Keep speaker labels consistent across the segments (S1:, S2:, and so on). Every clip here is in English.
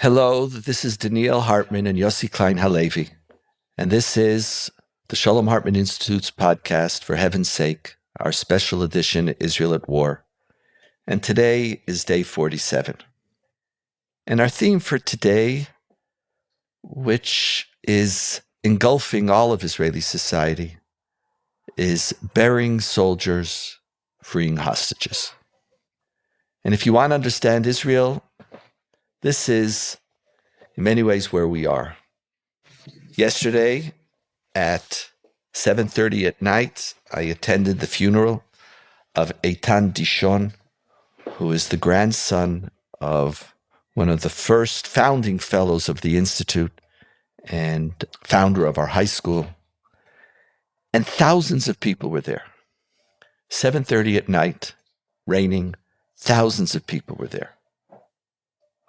S1: Hello, this is Donniel, Hartman, and Yossi Klein, Halevi. And this is the Shalom Hartman Institute's podcast, For Heaven's Sake, our special edition, Israel at War. And today is day 47. And our theme for today, which is engulfing all of Israeli society, is burying soldiers, freeing hostages. And if you want to understand Israel, this is, in many ways, where we are. Yesterday, at 7:30 at night, I attended the funeral of Eitan Dishon, who is the grandson of one of the first founding fellows of the Institute and founder of our high school. And thousands of people were there. 7:30 at night, raining, thousands of people were there.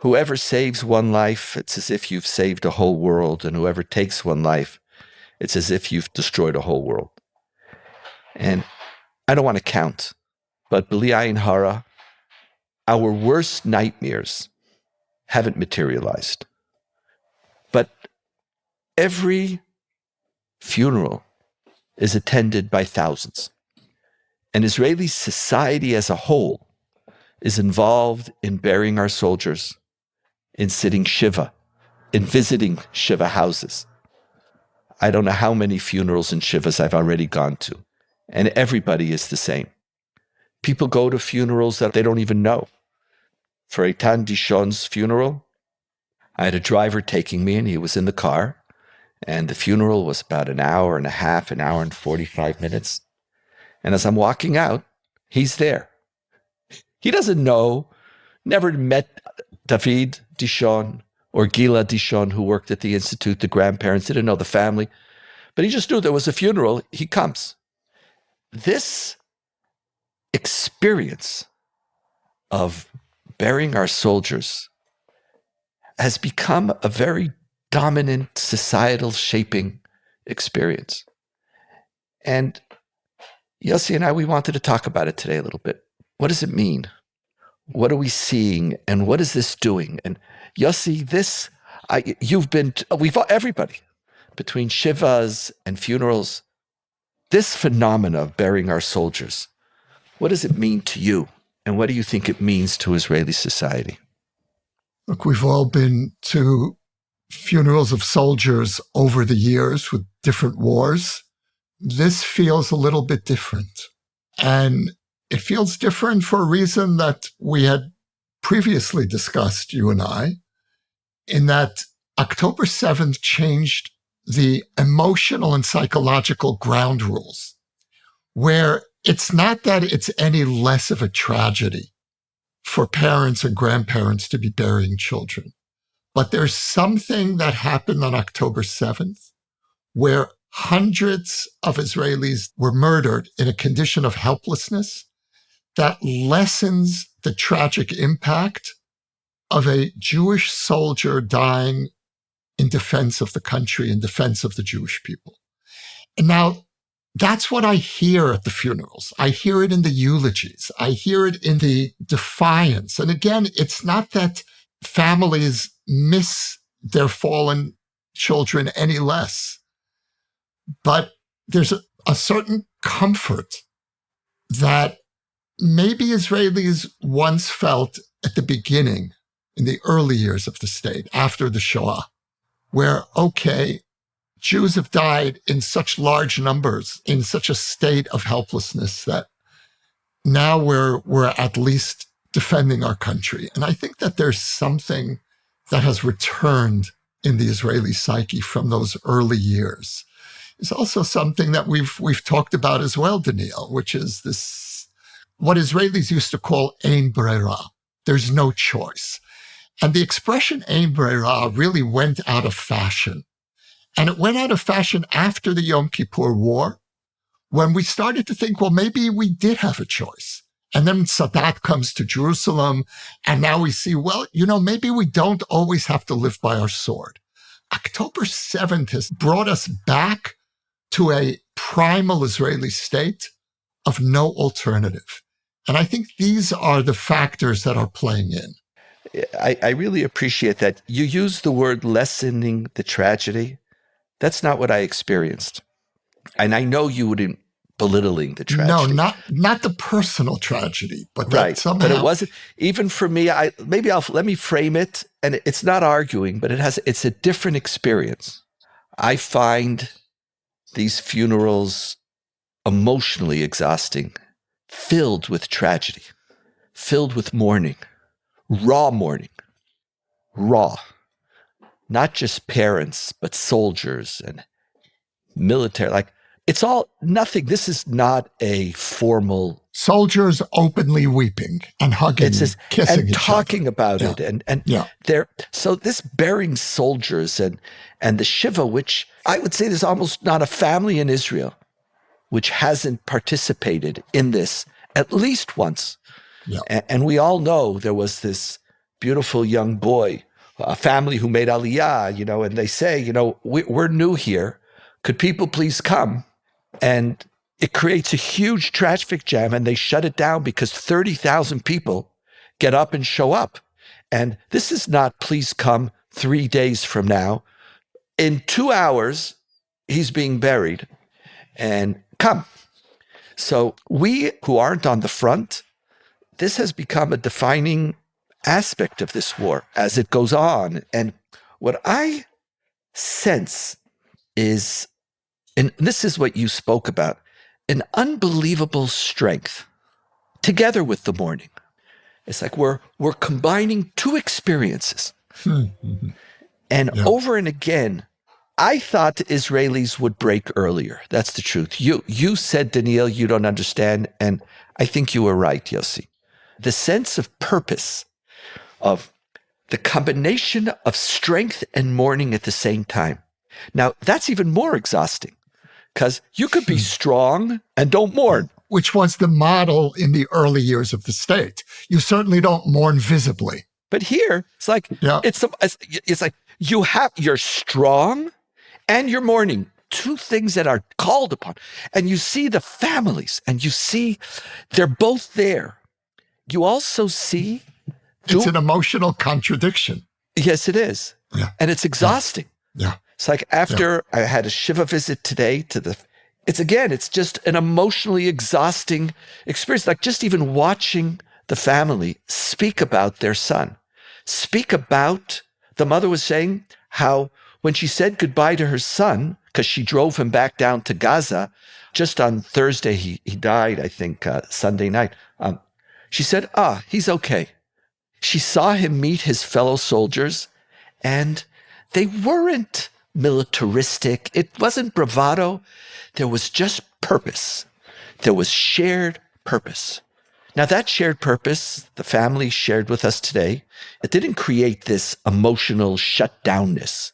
S1: Whoever saves one life, it's as if you've saved a whole world, and whoever takes one life, it's as if you've destroyed a whole world. And I don't want to count, but B'li Ayin Hara, our worst nightmares haven't materialized. But every funeral is attended by thousands. And Israeli society as a whole is involved in burying our soldiers, in sitting Shiva, in visiting Shiva houses. I don't know how many funerals and Shivas I've already gone to, and everybody is the same. People go to funerals that they don't even know. For Eitan Dishon's funeral, I had a driver taking me, and he was in the car, and the funeral was about an hour and a half, an hour and 45 minutes. And as I'm walking out, he's there. He doesn't know, never met David Dishon or Gila Dishon, who worked at the Institute. The grandparents didn't know the family, but he just knew there was a funeral. He comes. This experience of burying our soldiers has become a very dominant societal shaping experience. And Yossi and I, we wanted to talk about it today a little bit. What does it mean? What are we seeing, and what is this doing? And Yossi, everybody, between Shivas and funerals, this phenomena of burying our soldiers, what does it mean to you? And what do you think it means to Israeli society?
S2: Look, we've all been to funerals of soldiers over the years with different wars. This feels a little bit different. And it feels different for a reason that we had previously discussed, you and I, in that October 7th changed the emotional and psychological ground rules, where it's not that it's any less of a tragedy for parents and grandparents to be burying children, but there's something that happened on October 7th where hundreds of Israelis were murdered in a condition of helplessness that lessens the tragic impact of a Jewish soldier dying in defense of the country, in defense of the Jewish people. And now, that's what I hear at the funerals. I hear it in the eulogies. I hear it in the defiance. And again, it's not that families miss their fallen children any less, but there's a certain comfort that maybe Israelis once felt at the beginning, in the early years of the state, after the Shoah, where, okay, Jews have died in such large numbers, in such a state of helplessness, that now we're at least defending our country. And I think that there's something that has returned in the Israeli psyche from those early years. It's also something that we've talked about as well, Donniel, which is this, what Israelis used to call ein brera. There's no choice. And the expression ein brera really went out of fashion. And it went out of fashion after the Yom Kippur War, when we started to think, well, maybe we did have a choice. And then Sadat comes to Jerusalem, and now we see, well, maybe we don't always have to live by our sword. October 7th has brought us back to a primal Israeli state of no alternative. And I think these are the factors that are playing in.
S1: I really appreciate that. You use the word lessening the tragedy. That's not what I experienced. And I know you wouldn't belittling the
S2: No,
S1: tragedy.
S2: not the personal tragedy, but that
S1: Right. But it
S2: somehow
S1: wasn't even for me. Let me frame it. And it's not arguing, but it's a different experience. I find these funerals emotionally exhausting, filled with tragedy, filled with mourning, mourning, raw, not just parents, but soldiers and military. Like it's all nothing. This is not a formal.
S2: soldiers openly weeping and hugging
S1: It's
S2: and
S1: just
S2: kissing
S1: and
S2: each other.
S1: talking about
S2: Yeah.
S1: it and
S2: Yeah.
S1: they're so this burying soldiers and the Shiva, which I would say there's almost not a family in Israel which hasn't participated in this at least once.
S2: Yeah.
S1: And we all know there was this beautiful young boy, a family who made Aliyah, and they say, we're new here. Could people please come? And it creates a huge traffic jam and they shut it down because 30,000 people get up and show up. And this is not please come 3 days from now. In 2 hours, he's being buried and come. So we who aren't on the front, this has become a defining aspect of this war as it goes on. And what I sense is, and this is what you spoke about, an unbelievable strength together with the mourning. It's like we're combining two experiences. And
S2: Yeah.
S1: over and again, I thought the Israelis would break earlier. That's the truth. You said, Donniel, you don't understand. And I think you were right, Yossi. The sense of purpose, of the combination of strength and mourning at the same time. Now, that's even more exhausting because you could be strong and don't mourn.
S2: Which was the model in the early years of the state. You certainly don't mourn visibly.
S1: But here, it's like,
S2: Yeah.
S1: it's like you're strong and you're mourning, two things that are called upon. And you see the families and you see they're both there. You also see
S2: It's an emotional contradiction.
S1: Yes, it is.
S2: Yeah.
S1: And it's exhausting.
S2: Yeah.
S1: It's like after I had a Shiva visit today it's just an emotionally exhausting experience. Like just even watching the family speak about their son, speak about, the mother was saying how when she said goodbye to her son, because she drove him back down to Gaza, just on Thursday, he died, I think, Sunday night. She said, he's okay. She saw him meet his fellow soldiers, and they weren't militaristic. It wasn't bravado. There was just purpose. There was shared purpose. Now, that shared purpose, the family shared with us today, it didn't create this emotional shutdownness.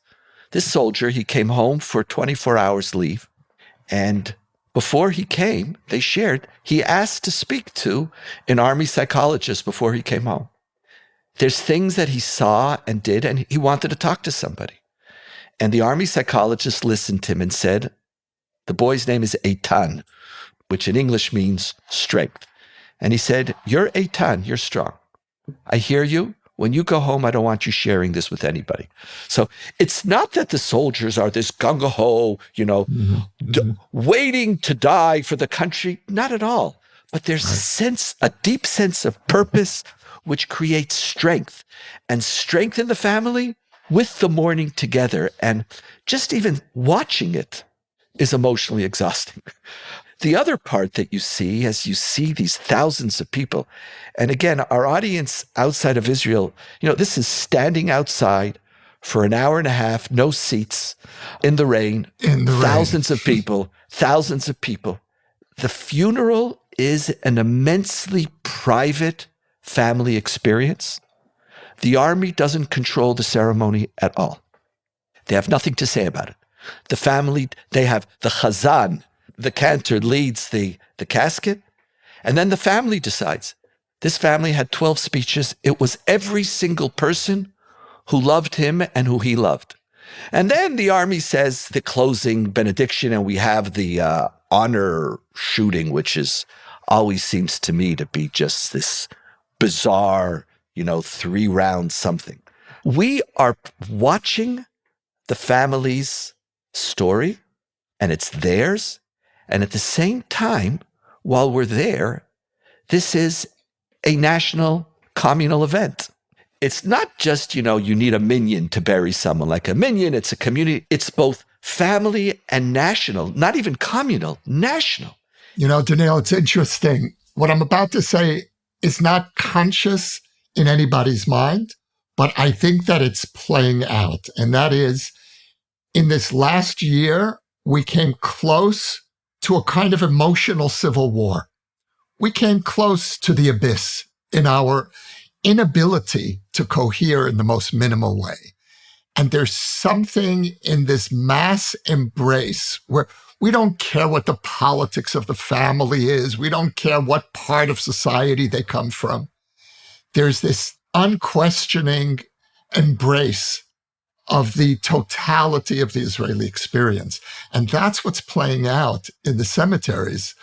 S1: This soldier, he came home for 24 hours leave, and before he came, they shared, he asked to speak to an army psychologist before he came home. There's things that he saw and did, and he wanted to talk to somebody. And the army psychologist listened to him and said, the boy's name is Eitan, which in English means strength. And he said, you're Eitan, you're strong. I hear you. When you go home, I don't want you sharing this with anybody. So it's not that the soldiers are this gung-ho, waiting to die for the country. Not at all. But there's a deep sense of purpose, which creates strength, and strength in the family with the mourning together. And just even watching it is emotionally exhausting. The other part that you see as you see these thousands of people, and again, our audience outside of Israel, this is standing outside for an hour and a half, no seats, in the rain, thousands of people. The funeral is an immensely private family experience. The army doesn't control the ceremony at all. They have nothing to say about it. The family, they have the chazan, the cantor leads the casket, and then the family decides. This family had 12 speeches. It was every single person who loved him and who he loved. And then the army says the closing benediction, and we have the honor shooting, which always seems to me to be just this bizarre 3-round something. We are watching the family's story, and it's theirs. And at the same time, while we're there, this is a national communal event. It's not just, you need a minyan to bury someone. Like a minyan, it's a community. It's both family and national, not even communal, national.
S2: Donniel, it's interesting. What I'm about to say is not conscious in anybody's mind, but I think that it's playing out. And that is, in this last year, we came close to a kind of emotional civil war. We came close to the abyss in our inability to cohere in the most minimal way. And there's something in this mass embrace where we don't care what the politics of the family is. We don't care what part of society they come from. There's this unquestioning embrace of the totality of the Israeli experience. And that's what's playing out in the cemeteries.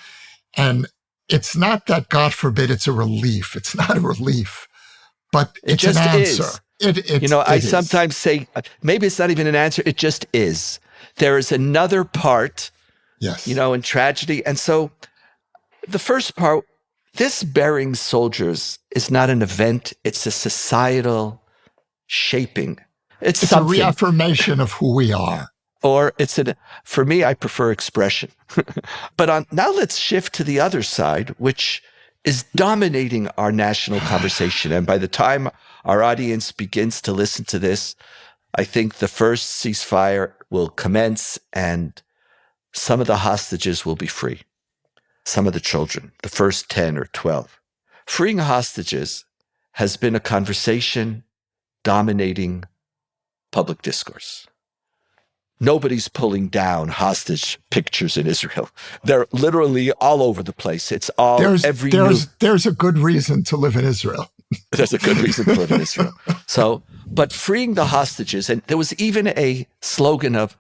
S2: And it's not that, God forbid, it's a relief. It's not a relief, but it's an answer.
S1: I sometimes say, maybe it's not even an answer. It just is. There is another part,
S2: yes,
S1: in tragedy. And so the first part, this burying soldiers is not an event. It's a societal shaping. It's
S2: a reaffirmation of who we are.
S1: Or for me, I prefer expression. But now let's shift to the other side, which is dominating our national conversation. And by the time our audience begins to listen to this, I think the first ceasefire will commence and some of the hostages will be free. Some of the children, the first 10 or 12. Freeing hostages has been a conversation dominating public discourse. Nobody's pulling down hostage pictures in Israel. They're literally all over the place. It's all
S2: there's a good reason to live in Israel.
S1: There's a good reason to live in Israel. But freeing the hostages, and there was even a slogan of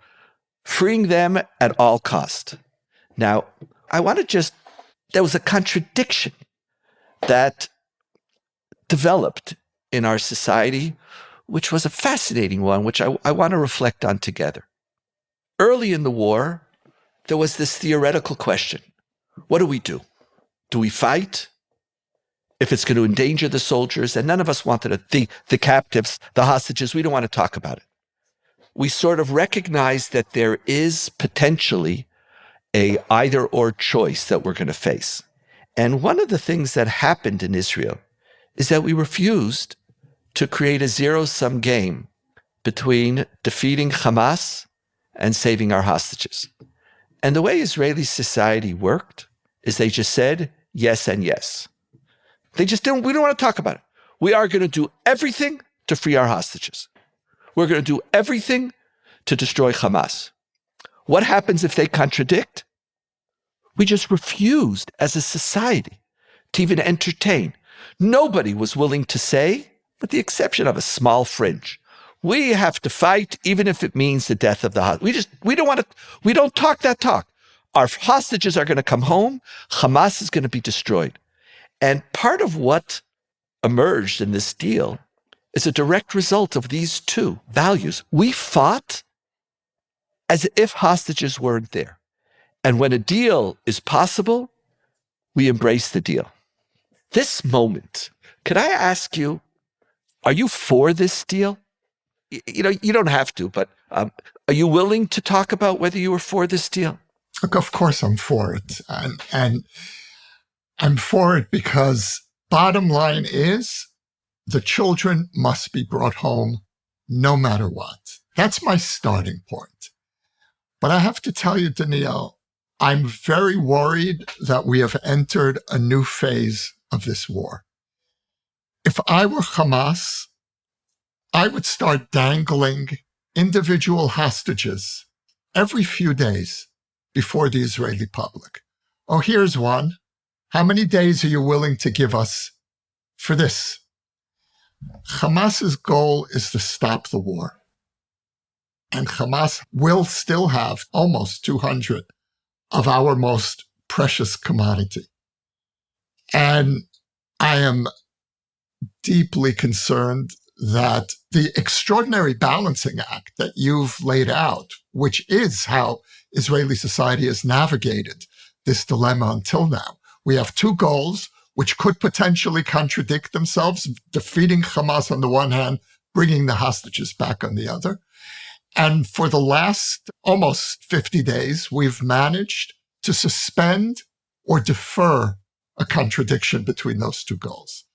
S1: freeing them at all cost. Now, there was a contradiction that developed in our society, which was a fascinating one, which I want to reflect on together. Early in the war, there was this theoretical question. What do we do? Do we fight? If it's going to endanger the soldiers, and none of us wanted the captives, the hostages, we don't want to talk about it. We sort of recognize that there is potentially a either or choice that we're going to face. And one of the things that happened in Israel is that we refused to create a zero-sum game between defeating Hamas and saving our hostages. And the way Israeli society worked is they just said yes and yes. We don't want to talk about it. We are going to do everything to free our hostages. We're going to do everything to destroy Hamas. What happens if they contradict? We just refused as a society to even entertain. Nobody was willing to say, with the exception of a small fringe, we have to fight even if it means the death of the hostage. We don't talk that talk. Our hostages are going to come home. Hamas is going to be destroyed. And part of what emerged in this deal is a direct result of these two values. We fought as if hostages weren't there. And when a deal is possible, we embrace the deal. This moment, could I ask you, are you for this deal? You don't have to, but are you willing to talk about whether you were for this deal?
S2: Look, of course I'm for it. And I'm for it because bottom line is the children must be brought home no matter what. That's my starting point. But I have to tell you, Donniel, I'm very worried that we have entered a new phase of this war. If I were Hamas, I would start dangling individual hostages every few days before the Israeli public. Oh, here's one. How many days are you willing to give us for this? Hamas's goal is to stop the war. And Hamas will still have almost 200 of our most precious commodity. And I am deeply concerned that the extraordinary balancing act that you've laid out, which is how Israeli society has navigated this dilemma until now. We have two goals which could potentially contradict themselves, defeating Hamas on the one hand, bringing the hostages back on the other. And for the last almost 50 days, we've managed to suspend or defer a contradiction between those two goals.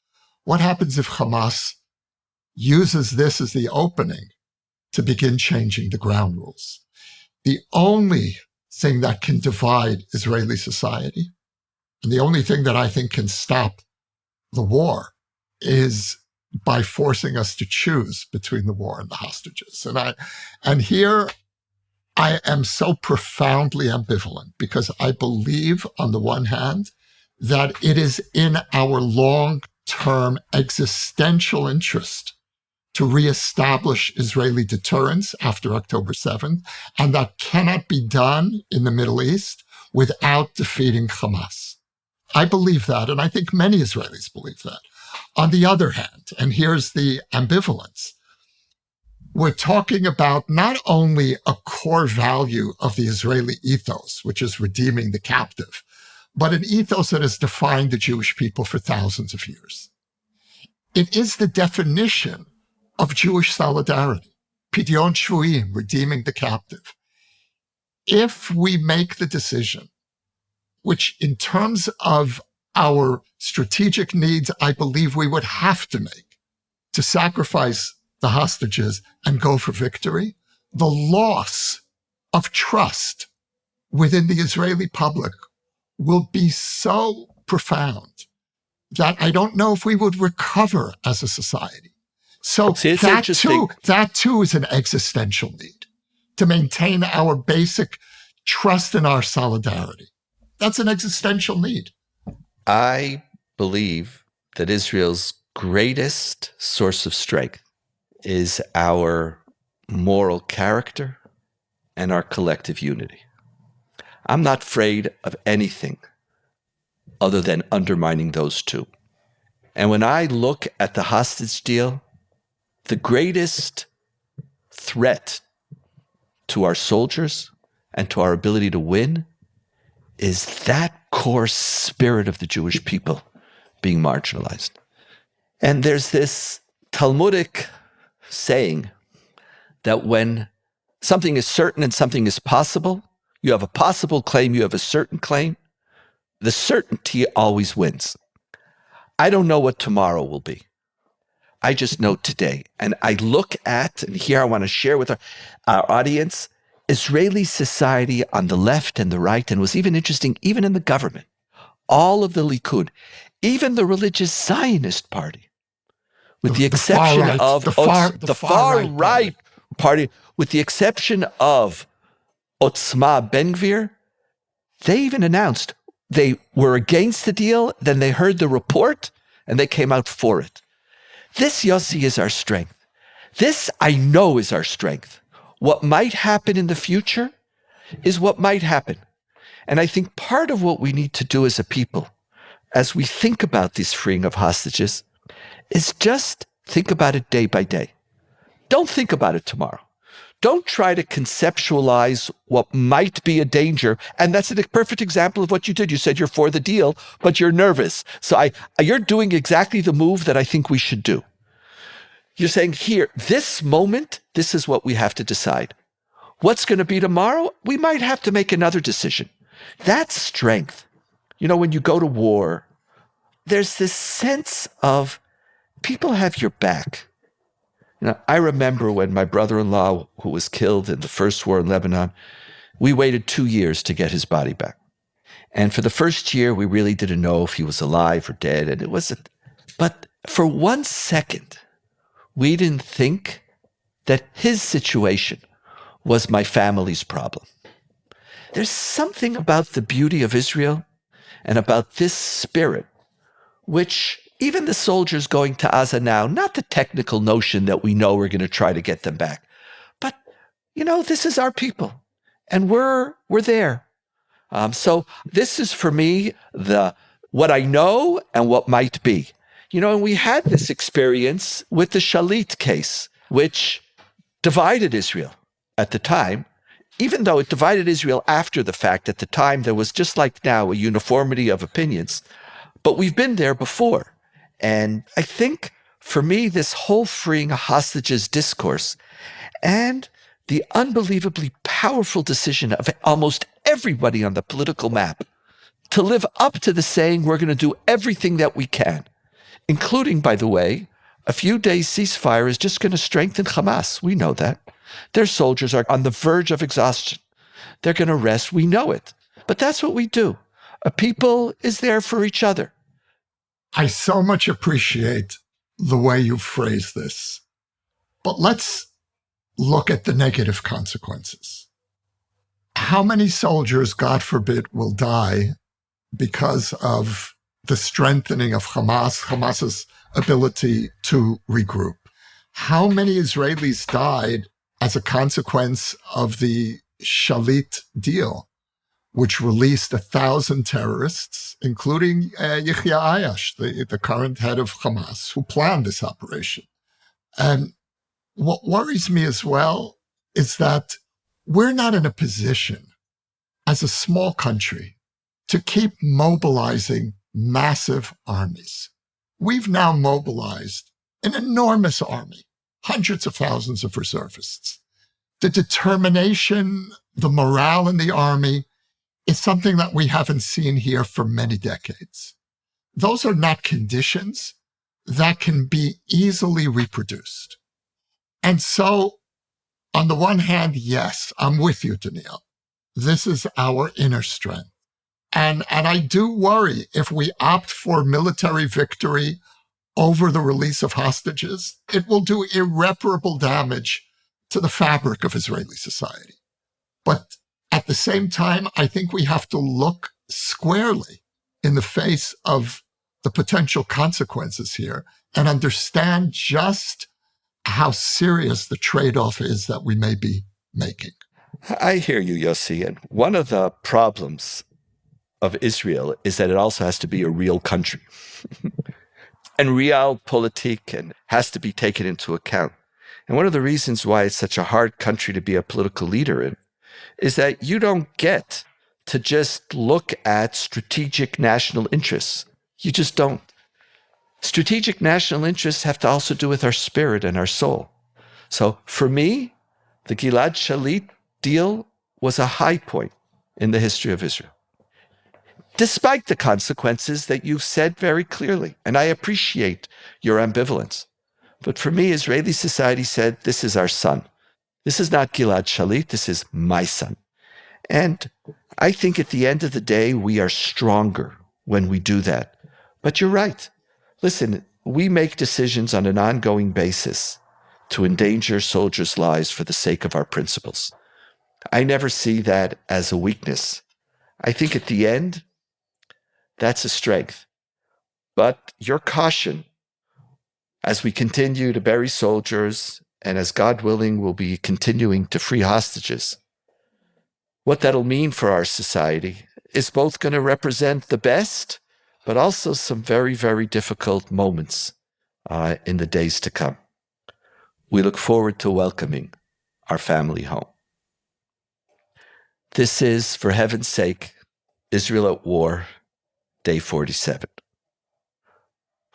S2: What happens if Hamas uses this as the opening to begin changing the ground rules? The only thing that can divide Israeli society, and the only thing that I think can stop the war, is by forcing us to choose between the war and the hostages. And here I am so profoundly ambivalent, because I believe, on the one hand, that it is in our long-term existential interest to reestablish Israeli deterrence after October 7th, and that cannot be done in the Middle East without defeating Hamas. I believe that, and I think many Israelis believe that. On the other hand, and here's the ambivalence, we're talking about not only a core value of the Israeli ethos, which is redeeming the captive, but an ethos that has defined the Jewish people for thousands of years. It is the definition of Jewish solidarity, pidyon shvuim, redeeming the captive. If we make the decision, which in terms of our strategic needs, I believe we would have to make, to sacrifice the hostages and go for victory, the loss of trust within the Israeli public will be so profound that I don't know if we would recover as a society. So that too is an existential need, to maintain our basic trust in our solidarity. That's an existential need.
S1: I believe that Israel's greatest source of strength is our moral character and our collective unity. I'm not afraid of anything other than undermining those two. And when I look at the hostage deal, the greatest threat to our soldiers and to our ability to win is that core spirit of the Jewish people being marginalized. And there's this Talmudic saying that when something is certain and something is possible, you have a possible claim, you have a certain claim, the certainty always wins. I don't know what tomorrow will be. I just know today. And I look at, and here I want to share with our audience, Israeli society on the left and the right, and it was even interesting, even in the government, all of the Likud, even the religious Zionist party, with the exception of the far right party, with the exception of Otzma Ben-Gvir, they even announced they were against the deal, then they heard the report, and they came out for it. This, Yossi, is our strength. This, I know, is our strength. What might happen in the future is what might happen. And I think part of what we need to do as a people, as we think about this freeing of hostages, is just think about it day by day. Don't think about it tomorrow. Don't try to conceptualize what might be a danger. And that's a perfect example of what you did. You said you're for the deal, but you're nervous. So you're doing exactly the move that I think we should do. You're saying, here, this moment, this is what we have to decide. What's going to be tomorrow? We might have to make another decision. That's strength. You know, when you go to war, there's this sense of people have your back. You know, I remember when my brother-in-law, who was killed in the first war in Lebanon, we waited 2 years to get his body back. And for the first year, we really didn't know if he was alive or dead. And it wasn't. But for 1 second, we didn't think that his situation was my family's problem. There's something about the beauty of Israel and about this spirit, which even the soldiers going to Gaza now, not the technical notion that we know we're going to try to get them back, but, you know, this is our people and we're there. So this is for me what I know and what might be. And we had this experience with the Shalit case, which divided Israel at the time. Even though it divided Israel after the fact, at the time, there was, just like now, a uniformity of opinions. But we've been there before. And I think, for me, this whole freeing hostages discourse and the unbelievably powerful decision of almost everybody on the political map to live up to the saying, we're going to do everything that we can, including, by the way, a few days ceasefire is just going to strengthen Hamas. We know that. Their soldiers are on the verge of exhaustion. They're going to rest. We know it. But that's what we do. A people is there for each other.
S2: I so much appreciate the way you phrase this. But let's look at the negative consequences. How many soldiers, God forbid, will die because of the strengthening of Hamas's ability to regroup? How many Israelis died as a consequence of the Shalit deal, which released 1,000 terrorists, including Yahya Ayash, the current head of Hamas, who planned this operation? And what worries me as well is that we're not in a position as a small country to keep mobilizing massive armies. We've now mobilized an enormous army, hundreds of thousands of reservists. The determination, the morale in the army is something that we haven't seen here for many decades. Those are not conditions that can be easily reproduced. And so, on the one hand, yes, I'm with you, Donniel. This is our inner strength. And I do worry if we opt for military victory over the release of hostages, it will do irreparable damage to the fabric of Israeli society. But at the same time, I think we have to look squarely in the face of the potential consequences here and understand just how serious the trade-off is that we may be making.
S1: I hear you, Yossi. And one of the problems of Israel is that it also has to be a real country. And realpolitik and has to be taken into account. And one of the reasons why it's such a hard country to be a political leader in is that you don't get to just look at strategic national interests. You just don't. Strategic national interests have to also do with our spirit and our soul. So for me, the Gilad Shalit deal was a high point in the history of Israel, despite the consequences that you've said very clearly. And I appreciate your ambivalence. But for me, Israeli society said, this is our son. This is not Gilad Shalit, this is my son. And I think at the end of the day, we are stronger when we do that. But you're right. Listen, we make decisions on an ongoing basis to endanger soldiers' lives for the sake of our principles. I never see that as a weakness. I think at the end, that's a strength. But your caution, as we continue to bury soldiers, and as God willing, we'll be continuing to free hostages, what that'll mean for our society is both going to represent the best, but also some very, very difficult moments in the days to come. We look forward to welcoming our family home. This is, for heaven's sake, Israel at War, Day 47.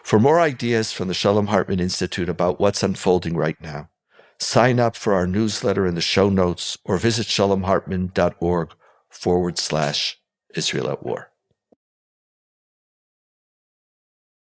S1: For more ideas from the Shalom Hartman Institute about what's unfolding right now, sign up for our newsletter in the show notes or visit shalomhartman.org/Israel at War.